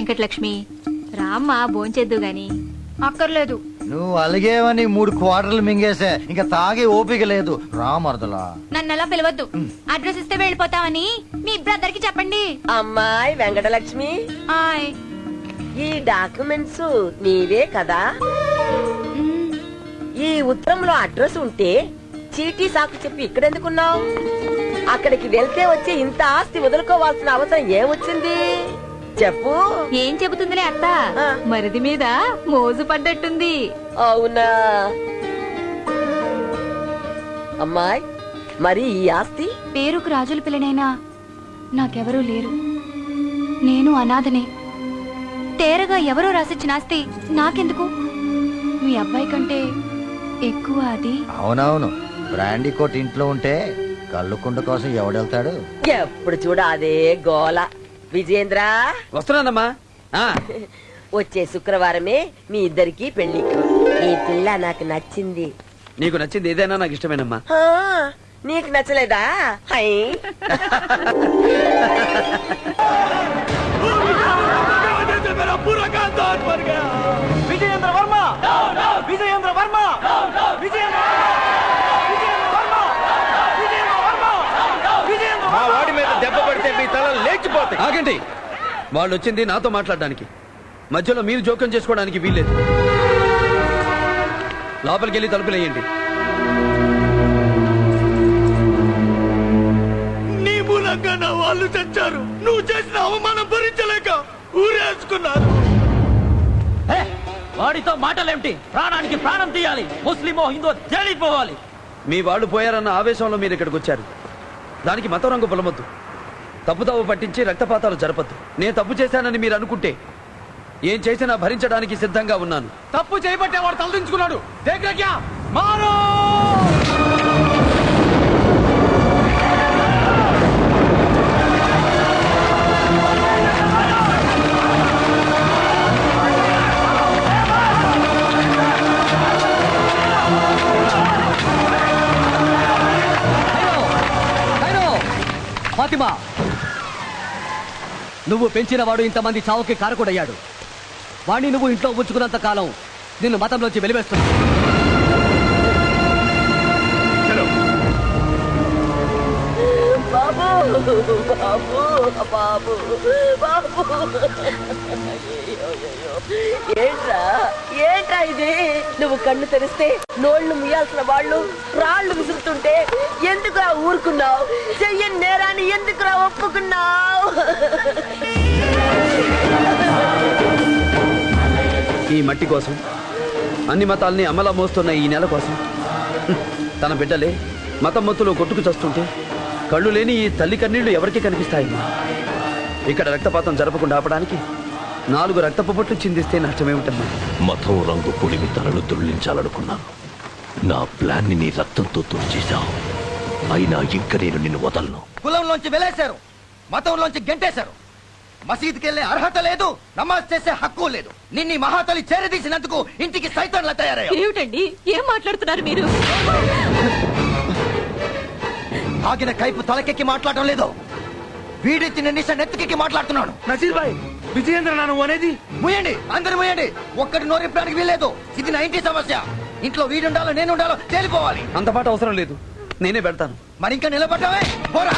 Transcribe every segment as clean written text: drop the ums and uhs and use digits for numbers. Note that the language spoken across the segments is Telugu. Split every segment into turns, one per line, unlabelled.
వెంకటలక్ష్మి, రామ్మ భోంచేద్దు గాని.
అక్కర్లేదు.
నువ్వు అలిగేవని 3 క్వార్టర్లు మింగేసే, ఇంకా తాగే ఓపిక లేదు. రామర్దలా
నన్ను అలా పిలవద్దు. అడ్రస్ ఇస్తే వెళ్ళిపోతామని మీ బ్రదర్ కి చెప్పండి.
అమ్మాయి వెంకటలక్ష్మి,
ఆయ్.
ఈ డాక్యుమెంట్స్ నీవే కదా? ఈ ఉత్తరంలో అడ్రస్ ఉంటే చీటీ సాకు చెప్పి ఇక్కడెందుకున్నావు? అక్కడికి వెళ్తే వచ్చి ఇంత ఆస్తి వదులుకోవాల్సిన అవసరం ఏమొచ్చింది చెప్పు.
ఏం చెబుతుందిలే అత్త, మరిది మీద మోజు పడ్డట్టుంది.
అవునా అమ్మాయి? మరి ఈ ఆస్తి?
పేరుకు రాజుల పిల్లనైనా నాకెవరూ లేరు. నేను అనాథనే. తేరగా ఎవరో రాసిచ్చిన ఆస్తి నాకెందుకు? మీ అబ్బాయి కంటే ఎక్కువ అది.
అవునవును, బ్రాండీ కోట్ ఇంట్లో ఉంటే కళ్ళుకుండ కోసం ఎవడెళ్తాడు?
ఎప్పుడు చూడ అదే గోల. విజయేంద్ర
వస్తున్నానమ్మా.
వచ్చే శుక్రవారమే మీ ఇద్దరికి పెళ్లి. ఈ పిల్ల నాకు నచ్చింది.
నీకు నచ్చింది ఏదైనా నాకు ఇష్టమేనమ్మా.
నీకు నచ్చలేదా? హై
విజయేంద్ర వర్మ, విజయేంద్ర వర్మ,
మా వాడి మీద దెబ్బ పడితే మీ తల లేచిపోతాయి. ఆగండి, వాళ్ళు వచ్చింది నాతో మాట్లాడడానికి. మధ్యలో మీరు జోక్యం చేసుకోవడానికి వీల్లేదు. లోపలికి వెళ్ళి తలుపులేయండి.
నీ మూలంగా నా వాళ్ళు చచ్చారు. నువ్వు చేసిన అవమానం భరించలేక ఊరేసుకున్నారు. వాడితో మాటలేమిటి? ప్రాణానికి ప్రాణం తీయాలి. ముస్లిమో హిందో తేలిపోవాలి.
మీ వాళ్ళు పోయారన్న ఆవేశంలో మీరు ఇక్కడికి వచ్చారు. దానికి మతం రంగు పొలమొద్దు. తప్పుతావు పట్టించి రక్తపాతాలు జరపద్దు. నేను తప్పు చేశానని మీరు అనుకుంటే ఏం చేసినా భరించడానికి సిద్ధంగా ఉన్నాను.
తప్పు చేయబట్టే వాడు తలదించుకున్నాడు. మారో
ఫాతిమా, నువ్వు పెంచిన వాడు ఇంతమంది చావుకి కారకుడయ్యాడు. వాణ్ణి నువ్వు ఇంట్లో ఉంచుకున్నంత కాలం నిన్ను మతంలోంచి వెలివేస్తున్నా.
బాబు బాబు బాబు బాబు, ఏంట్రా ఏంట్రా ఇది? నువ్వు కన్ను తెరిస్తే నోళ్లు ముయ్యాల్సిన వాళ్ళు రాళ్లు విసురుతుంటే ఎందుకురా ఊరుకున్నావు? చెయ్యని నేరాన్ని ఎందుకురా ఒప్పుకున్నావు?
ఈ మట్టి కోసం, అన్ని మతాల్ని అమలా మోస్తున్న ఈ నెల కోసం, తన బిడ్డలే మతం మొత్తులో కొట్టుకు చస్తుంటే కళ్ళు లేని ఈ తల్లి కన్నీళ్లు ఎవరికి కనిపిస్తాయి? ఇక్కడ రక్తపాతం జరపకుండా ఆపడానికి 4 రక్తపు బొట్లు చిందిస్తే నష్టమేమిటమ్మా?
మతం రంగు పొడిమి తలను దొర్లించాలనుకున్నాను. నా ప్లాన్ ని నీ రక్తంతో తుడిచేశావు. అయినా ఇంక నేను నిన్ను వదలను.
కులంలోంచి వెలేశారు, మతంలోంచి గెంటేశారు. మసీదుకి వెళ్లే అర్హత లేదు, నమాజ్ చేసే హక్కు లేదు. నిన్ని మహాతలి చేరదీసినందుకు ఇంటికి సైతాన్లా తయారయ్యావు.
ఏమిటండి, ఏం మాట్లాడుతున్నారు మీరు?
ఆగిన కైపు తలకెక్కి మాట్లాడటం లేదు. వీడెత్తిన నిశ నెత్తికెక్కి మాట్లాడుతున్నాను.
నసీర్ భాయ్, విజయేంద్ర నువ్వు అనేది?
ముయండి, అందరు ముయండి. ఒక్కటి నోరెప్పడానికి వీల్లేదు. ఇది నా ఇంటి సమస్య. ఇంట్లో వీడుండాలో నేను ఉండాలో తేలిపోవాలి.
అంత పాట అవసరం లేదు, నేనే పెడతాను.
మరి ఇంకా నిలబడ్డావే, పోరా.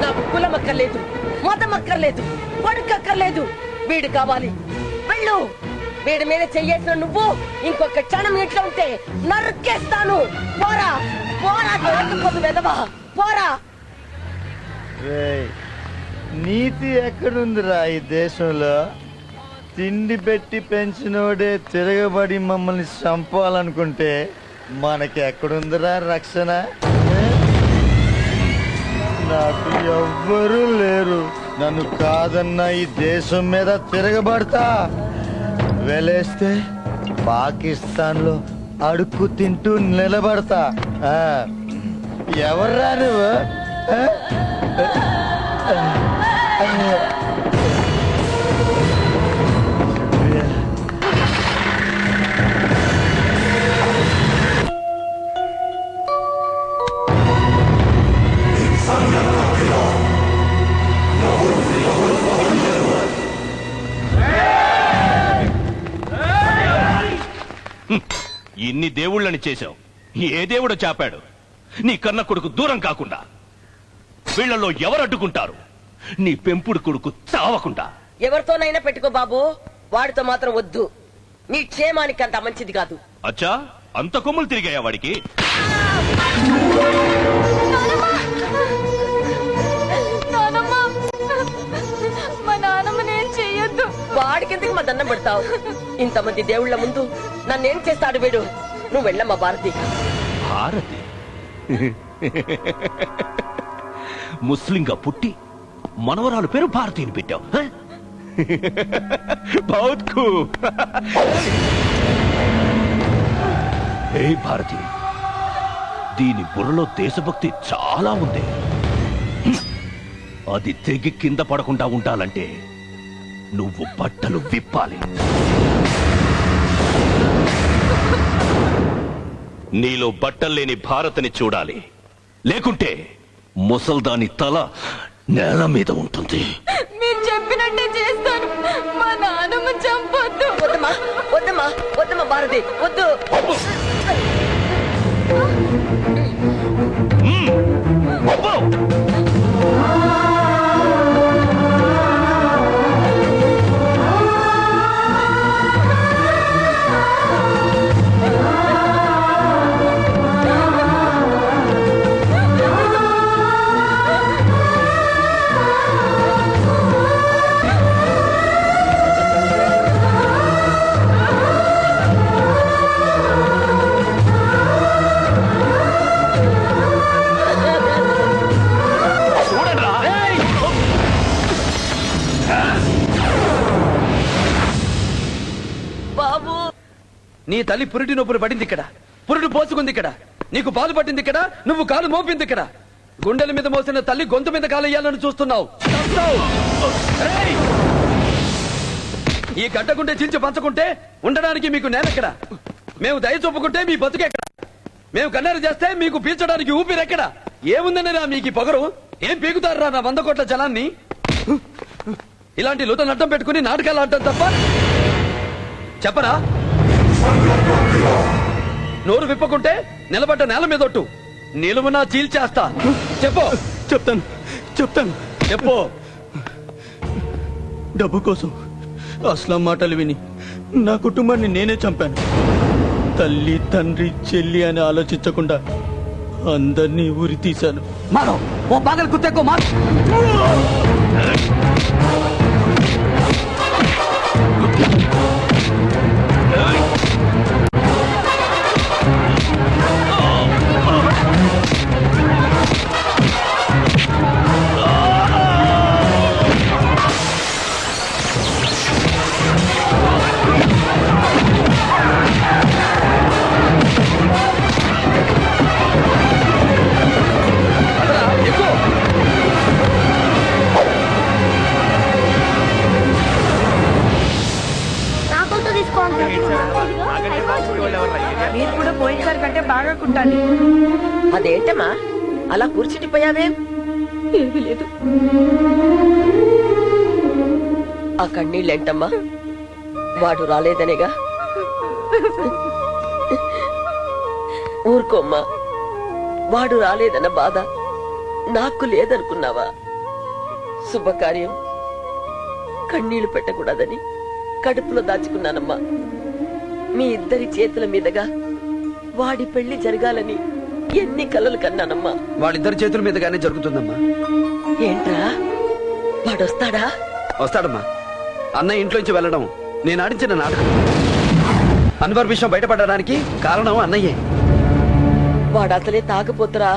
నాకు కులం అక్కర్లేదు, మతం అక్కర్లేదు, కొడుకు అక్కర్లేదు. వీడు కావాలి. వెళ్ళు. వీడి మీద చెయ్యేసిన నువ్వు ఇంకొక క్షణం ఇంట్లో ఉంటే నరికేస్తాను. పోరా పోరా, వెదవా, పోరా.
నీతి ఎక్కడుందిరా ఈ దేశంలో? తిండి పెట్టి పెంచినోడే తిరగబడి మమ్మల్ని చంపాలనుకుంటే మనకి ఎక్కడుందిరా రక్షణ? నాకు ఎవ్వరూ లేరు. నన్ను కాదన్న ఈ దేశం మీద తిరగబడతా. వెలేస్తే పాకిస్తాన్ లో అడుక్కు తింటూ నిలబడతా. ఎవర్రా నువ్వు?
ఇన్ని దేవుళ్ళని చేశావు, ఏ దేవుడు చాపాడు నీ కన్న కొడుకు దూరం కాకుండా? వీళ్ళలో ఎవరు అడ్డుకుంటారు నీ పెంపుడు కొడుకు చావకుండా?
ఎవరితోనైనా పెట్టుకో బాబు, వాడితో మాత్రం వద్దు. నీ క్షేమానికి అంత మంచిది కాదు.
అచ్చా, అంత కొమ్ములు తిరిగాయా వాడికి?
మా నాన్నమ్మ నేను చెయ్యొద్దు.
వాడికెందుకు మా దండం పెడతావు? ఇంతమంది దేవుళ్ళ ముందు నన్నేం చేస్తాడు వీడు? నువ్వు వెళ్ళమ్మా భారతి.
భారతి ముస్లింగా పుట్టి మనవరాలు పేరు భారతిని పెట్టావు. హ? బహుత్ ఖూబ్. హే భారతి, దీని బుర్రలో దేశభక్తి చాలా ఉంది. అది తెగి కింద పడకుండా ఉండాలంటే నువ్వు బట్టలు విప్పాలి. నీలో బట్టల్లేని భారతిని చూడాలి, లేకుంటే ముసల్దాని తల నేల మీద ఉంటుంది.
మీరు చెప్పినట్టే చేస్తాను. మా నాన్నమ్మ చంపొద్దు.
వద్దమ్మా వద్దమ్మా వద్దమ్మా భారతి, వద్దు.
అబ్బో! చూడండిరా.
బాబు,
నీ తల్లి పురిటి నొప్పులు పడింది ఇక్కడ, పురుడు పోసుకుంది ఇక్కడ, నీకు పాలు పట్టింది ఇక్కడ, నువ్వు కాలు మోపింది ఇక్కడ. గుండెల మీద మోసిన తల్లి గొంతు మీద కాలయ్యాలని చూస్తున్నావు. చస్తావు. ఏయ్! ఈ గడ్డకుంటే చించి పంచుకుంటే ఉండడానికి మీకు నేనెక్కడ? మేము దయ చూపుకుంటే మీ బతుకెక్కడ? మేము కన్నెర చేస్తే మీకు పీల్చడానికి ఊపిరెక్కడ? ఏముందనేరా మీకు ఈ పొగరు? ఏం పీకుతారా నా 100 కోట్ల జలాన్ని? ఇలాంటి లూతను అడ్డం పెట్టుకుని నాటకాలు ఆడటం తప్ప చెప్పరా? నోరు విప్పకుంటే నిలబడ్డ నేల మీదొట్టు, నిలువునా చీల్చేస్తా. చెప్పు.
చెప్తాను చెప్తాను.
చెప్పు.
డబ్బు కోసం అస్లాం మాటలు విని నా కుటుంబాన్ని నేనే చంపాను. తల్లి తండ్రి చెల్లి అని ఆలోచించకుండా అందరినీ ఉరి తీశాను.
మారో ఓ పాగల్ కుత్తేకో మార్.
మీరు కూడా పోయినసారి కంటే బాగా కుట్టాలి.
అదేంటమ్మా అలా కూర్చుండిపోయావేం?
ఏమీ లేదు.
ఆ కన్నీళ్ళేంటమ్మా? వాడు రాలేదనేగా? ఊరుకోమ్మా, వాడు రాలేదన్న బాధ నాకు లేదనుకున్నావా? శుభకార్యం కన్నీళ్లు పెట్టకూడదని కడుపులో దాచుకున్నానమ్మా. మీ ఇద్దరి చేతుల మీదుగా వాడి పెళ్లి జరగాలని ఎన్ని కలలు కన్నానమ్మా.
వాళ్ళిద్దరి చేతుల మీదగానే జరుగుతుందమ్మా.
ఏంట్రా, వాడొస్తాడా?
వస్తాడమ్మా. అన్నయ్య ఇంట్లోంచి వెళ్ళడం నేను ఆడించిన నాటకం. అన్వర్ విషయం బయటపడడానికి కారణం అన్నయ్యే.
వాడు అసలే తాగపోతురా,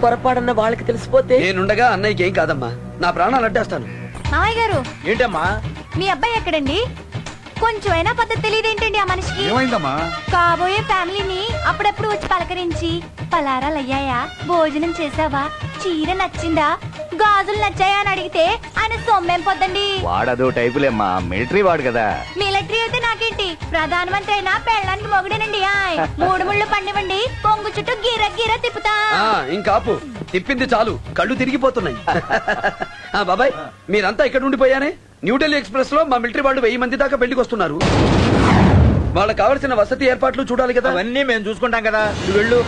పొరపాడన్న వాళ్ళకి తెలిసిపోతే?
నేనుండగా అన్నయ్యకి ఏం కాదమ్మా. నా ప్రాణాలు అడ్డేస్తాను.
మామయ్య గారు,
ఏంటమ్మా?
మీ అబ్బాయి ఎక్కడండి? కొంచెం అయినా పద్ధతి తెలియదేంటండి ఆ మనిషికి?
ఏమైందమ్మా?
కాబోయే ఫ్యామిలీని అప్పుడప్పుడు వచ్చి పలకరించి పలారాలు అయ్యాయా, భోజనం చేసావా, చీర నచ్చిందా, గాజులు నచ్చాయా అని అడిగితే ఆయన సొమ్మేం పొద్దండి.
వాడదో టైపులేమ్మా, మిలిటరీ వాడు కదా.
మిలిటరీ అయితే నాకేంటి, ప్రధానమంత్రి అయినా పెళ్ళడానికి మొగుడేనండి. ఆయ్ 3 ముళ్ళు పండివ్వండి, పొంగు చుట్టూ గిర గిర తిప్పుతా.
ఇంకాపు, తిప్పింది చాలు, కళ్ళు తిరిగిపోతున్నాయి. బాబాయ్, మీరంతా ఇక్కడ ఉండిపోయానే. న్యూఢిల్లీ ఎక్స్ప్రెస్ లో మా మిలిటరీ వాళ్ళు 1000 మంది దాకా పెళ్లికి వస్తున్నారు. వాళ్ళకి కావలసిన వసతి ఏర్పాట్లు చూడాలి కదా.
అవన్నీ మేము చూసుకుంటాం కదా, నువ్వు వెళ్ళు.